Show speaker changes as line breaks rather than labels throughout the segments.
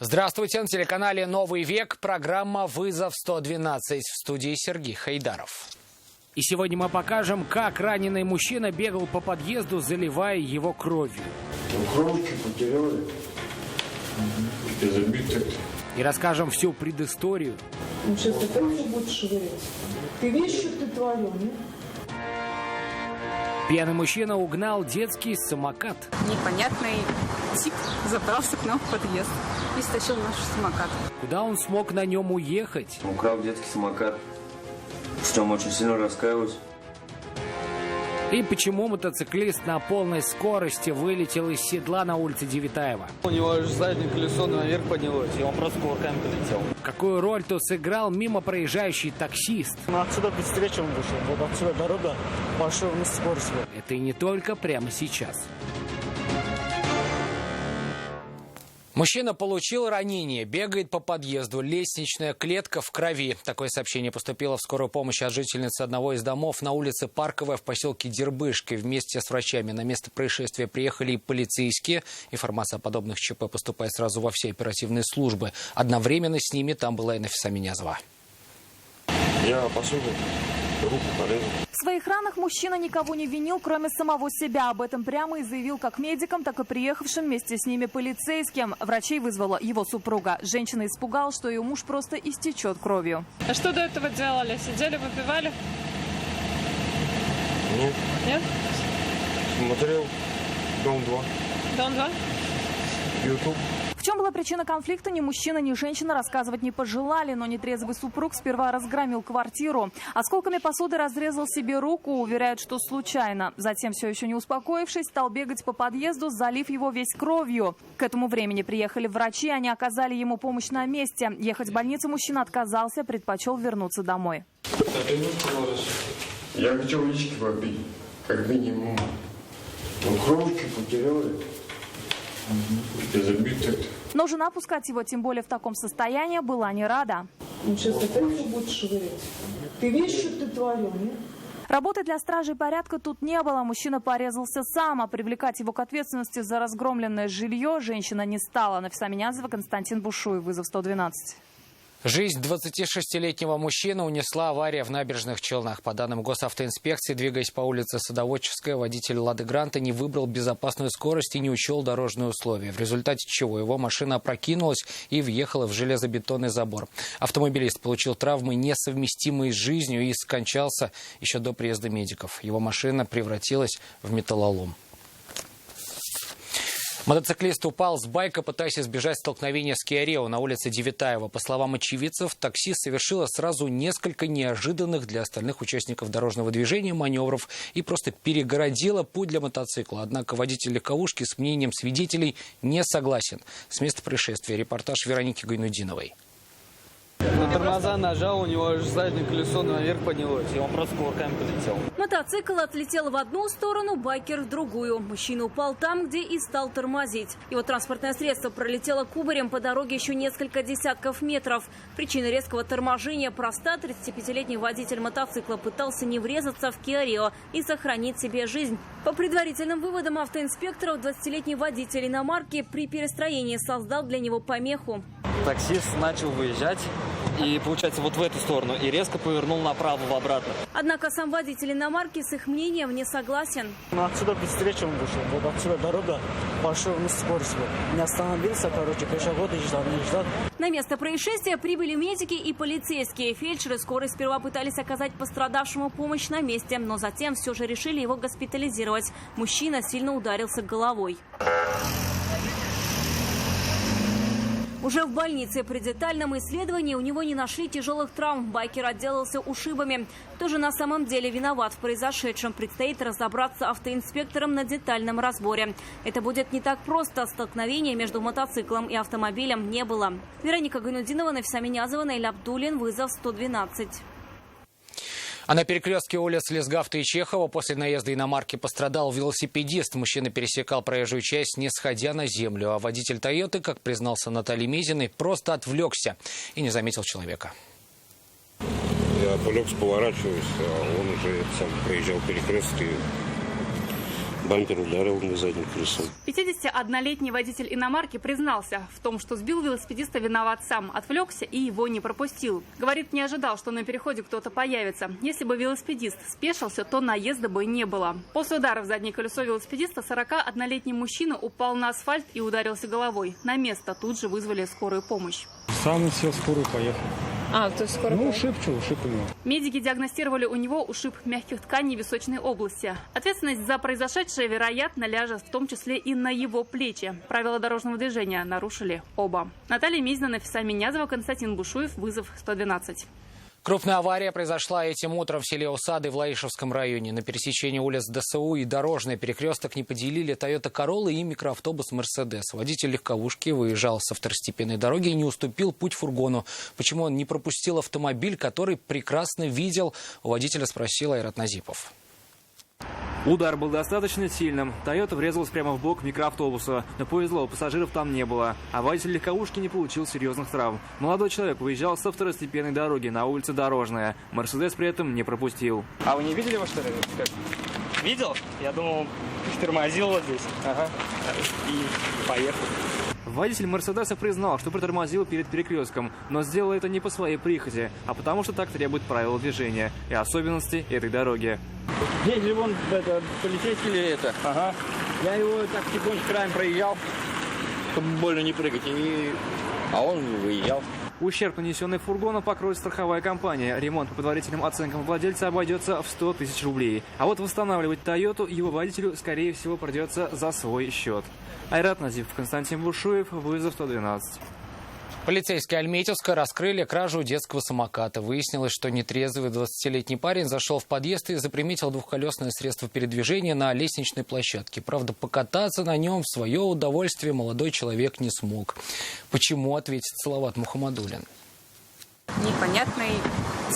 Здравствуйте, на телеканале «Новый век» программа «Вызов 112». В студии Сергей Хайдаров. И сегодня мы покажем, как раненый мужчина бегал по подъезду, заливая его кровью.
Кровочки потеряли. Забиты.
И расскажем всю предысторию.
Он сейчас опять не будет шевелиться. Ты видишь, что ты творил, нет?
Пьяный мужчина угнал детский самокат.
Непонятный тип забрался к нам в подъезд и стащил наш самокат.
Куда он смог на нем уехать?
Украл детский самокат, в чем очень сильно раскаиваюсь.
И почему мотоциклист на полной скорости вылетел из седла на улице Девятаева?
У него аж заднее колесо наверх поднялось, и он просто кувырками полетел.
Какую роль тут сыграл мимо проезжающий таксист?
Отсюда быстрее, он вышел. Вот отсюда дорога, пошел на скорость.
Это и не только прямо сейчас. Мужчина получил ранение, бегает по подъезду, лестничная клетка в крови. Такое сообщение поступило в скорую помощь от жительницы одного из домов на улице Парковая в поселке Дербышки. Вместе с врачами на место происшествия приехали и полицейские. Информация о подобных ЧП поступает сразу во все оперативные службы. Одновременно с ними там была и Нафиса Минязова.
Я посуду, руку порезал.
В своих ранах мужчина никого не винил, кроме самого себя. Об этом прямо и заявил как медикам, так и приехавшим вместе с ними полицейским. Врачей вызвала его супруга. Женщина испугалась, что ее муж просто истечет кровью.
А что до этого делали? Сидели, выпивали?
Нет.
Нет?
Смотрел «Дом-2».
Дом-2?
YouTube.
В чем была причина конфликта, ни мужчина, ни женщина рассказывать не пожелали, но нетрезвый супруг сперва разгромил квартиру. Осколками посуды разрезал себе руку, уверяют, что случайно. Затем, все еще не успокоившись, стал бегать по подъезду, залив его весь кровью. К этому времени приехали врачи, они оказали ему помощь на месте. Ехать в больницу мужчина отказался, предпочел вернуться домой.
Я хочу водички попить, как минимум. Кровочки потеряли. Забиты.
Но жена пускать его, тем более в таком состоянии, была не рада.
Он сейчас опять не будет шевелиться. Ты видишь, что ты творил, нет?
Работы для стражей порядка тут не было. Мужчина порезался сам, а привлекать его к ответственности за разгромленное жилье женщина не стала. Нафиса Минязова, Константин Бушуев, вызов 112.
Жизнь 26-летнего мужчины унесла авария в Набережных Челнах. По данным госавтоинспекции, двигаясь по улице Садоводческая, водитель «Лады Гранта» не выбрал безопасную скорость и не учел дорожные условия, в результате чего его машина опрокинулась и въехала в железобетонный забор. Автомобилист получил травмы, несовместимые с жизнью, и скончался еще до приезда медиков. Его машина превратилась в металлолом. Мотоциклист упал с байка, пытаясь избежать столкновения с Kia Rio на улице Девятаева. По словам очевидцев, такси совершило сразу несколько неожиданных для остальных участников дорожного движения маневров и просто перегородило путь для мотоцикла. Однако водитель легковушки с мнением свидетелей не согласен. С места происшествия репортаж Вероники Гайнудиновой.
На тормоза нажал, у него аж заднее колесо наверх поднялось, и он просто кувырками полетел.
Мотоцикл отлетел в одну сторону, байкер в другую. Мужчина упал там, где и стал тормозить. Его транспортное средство пролетело кубарем по дороге еще несколько десятков метров. Причина резкого торможения проста. 35-летний водитель мотоцикла пытался не врезаться в Kia Rio и сохранить себе жизнь. По предварительным выводам автоинспекторов, 20-летний водитель иномарки при перестроении создал для него помеху.
Таксист начал выезжать, и, получается, вот в эту сторону, и резко повернул направо в обратно.
Однако сам водитель иномарки с их мнением не согласен.
Отсюда быстрее, он вышел. Вот отсюда дорога, пошел на скорость. Не остановился, пешеход и ждал, не ждал.
На место происшествия прибыли медики и полицейские. Фельдшеры скорой сперва пытались оказать пострадавшему помощь на месте, но затем все же решили его госпитализировать. Мужчина сильно ударился головой. Уже в больнице при детальном исследовании у него не нашли тяжелых травм. Байкер отделался ушибами. Кто же на самом деле виноват в произошедшем, предстоит разобраться автоинспекторам на детальном разборе. Это будет не так просто. Столкновения между мотоциклом и автомобилем не было. Вероника Гайнудинова, Нафиса Минязова, Наиль Абдуллин, вызов 112.
А на перекрестке улиц Лесгафта и Чехова после наезда иномарки пострадал велосипедист. Мужчина пересекал проезжую часть, не сходя на землю. А водитель «Тойоты», как признался Наталье Мезиной, просто отвлекся и не заметил человека.
Я отвлекся, поворачиваюсь, а он уже сам проезжал перекресток и
бампер ударил на задним колесом.
51-летний водитель иномарки признался в том, что сбил велосипедиста, виноват сам, отвлекся и его не пропустил. Говорит, не ожидал, что на переходе кто-то появится. Если бы велосипедист спешился, то наезда бы не было. После удара в заднее колесо велосипедиста 41-летний мужчина упал на асфальт и ударился головой. На место тут же вызвали скорую помощь.
Сам сел в скорую, поехал.
То есть скорая помощь?
Ушиб у него.
Медики диагностировали у него ушиб мягких тканей височной области. Ответственность за произошедшее, вероятно, ляжет в том числе и на его плечи. Правила дорожного движения нарушили оба. Наталья Мизина, Нафиса Минязова, Константин Бушуев. Вызов 112.
Крупная авария произошла этим утром в селе Усады в Лаишевском районе. На пересечении улиц ДСУ и Дорожный перекресток не поделили Toyota Corolla и микроавтобус Mercedes. Водитель легковушки выезжал со второстепенной дороги и не уступил путь фургону. Почему он не пропустил автомобиль, который прекрасно видел, у водителя спросил Айрат Назипов.
Удар был достаточно сильным. Toyota врезалась прямо в бок микроавтобуса. Но повезло, пассажиров там не было. А водитель легковушки не получил серьезных травм. Молодой человек выезжал со второстепенной дороги на улице Дорожная. Мерседес при этом не пропустил.
А вы не видели его, что ли? Видел? Я думал, тормозил вот здесь. Ага. И поехал.
Водитель Мерседеса признал, что притормозил перед перекрестком, но сделал это не по своей прихоти, а потому что так требует правила движения и особенности этой дороги.
Здесь же вон полицейский или это? Ага. Я его так тихонько краем проезжал, чтобы больно не прыгать, а он выезжал.
Ущерб, нанесенный фургону, покроет страховая компания. Ремонт по предварительным оценкам владельца обойдется в 100 тысяч рублей. А вот восстанавливать Тойоту его водителю, скорее всего, придется за свой счет. Айрат Назипов, Константин Бушуев. Вызов 112.
Полицейские Альметьевска раскрыли кражу детского самоката. Выяснилось, что нетрезвый 20-летний парень зашел в подъезд и заприметил двухколесное средство передвижения на лестничной площадке. Правда, покататься на нем в свое удовольствие молодой человек не смог. Почему, ответит Салават Мухаммадуллин.
Непонятный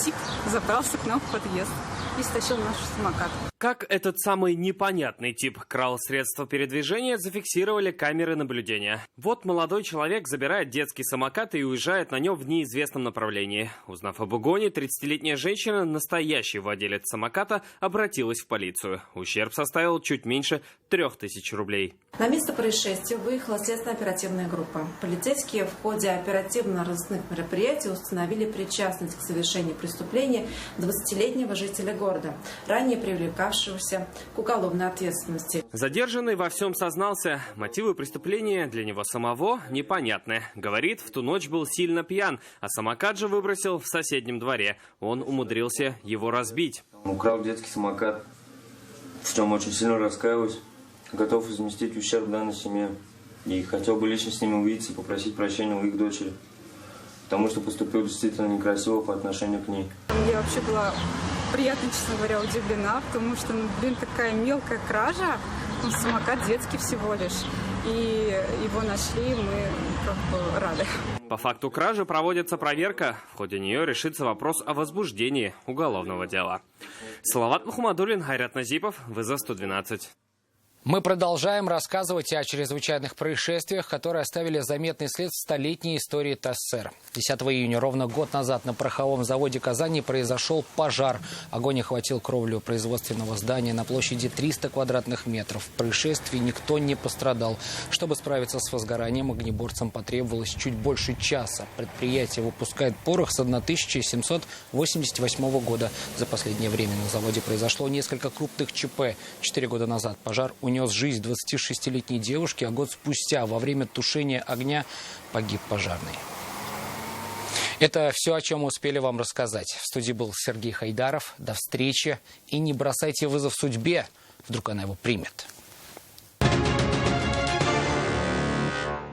тип забрался к нам в подъезд и стащил наш самокат.
Как этот самый непонятный тип крал средства передвижения, зафиксировали камеры наблюдения. Вот молодой человек забирает детский самокат и уезжает на нем в неизвестном направлении. Узнав об угоне, 30-летняя женщина, настоящий владелец самоката, обратилась в полицию. Ущерб составил чуть меньше 3000 рублей.
На место происшествия выехала следственно-оперативная группа. Полицейские в ходе оперативно-розыскных мероприятий установили причастность к совершению преступления 20-летнего жителя города, ранее привлекавшегося к уголовной ответственности.
Задержанный во всем сознался. Мотивы преступления для него самого непонятны. Говорит, в ту ночь был сильно пьян, а самокат же выбросил в соседнем дворе. Он умудрился его разбить.
Украл детский самокат, в чем очень сильно раскаиваюсь. Готов возместить ущерб данной семье. И хотел бы лично с ними увидеться и попросить прощения у их дочери. Потому что поступил действительно некрасиво по отношению к ней.
Я вообще была приятно, честно говоря, удивлена, потому что, такая мелкая кража, самокат детский всего лишь. И его нашли, мы рады.
По факту кражи проводится проверка. В ходе нее решится вопрос о возбуждении уголовного дела. Салават Мухаммадуллин, Айрат Назипов. Вызов 112.
Мы продолжаем рассказывать о чрезвычайных происшествиях, которые оставили заметный след в столетней истории ТССР. 10 июня, ровно год назад, на пороховом заводе Казани произошел пожар. Огонь охватил кровлю производственного здания на площади 300 квадратных метров. В происшествии никто не пострадал. Чтобы справиться с возгоранием, огнеборцам потребовалось чуть больше часа. Предприятие выпускает порох с 1788 года. За последнее время на заводе произошло несколько крупных ЧП. 4 года назад пожар унес жизнь 26-летней девушки, а год спустя во время тушения огня погиб пожарный. Это все, о чем успели вам рассказать. В студии был Сергей Хайдаров. До встречи. И не бросайте вызов судьбе. Вдруг она его примет.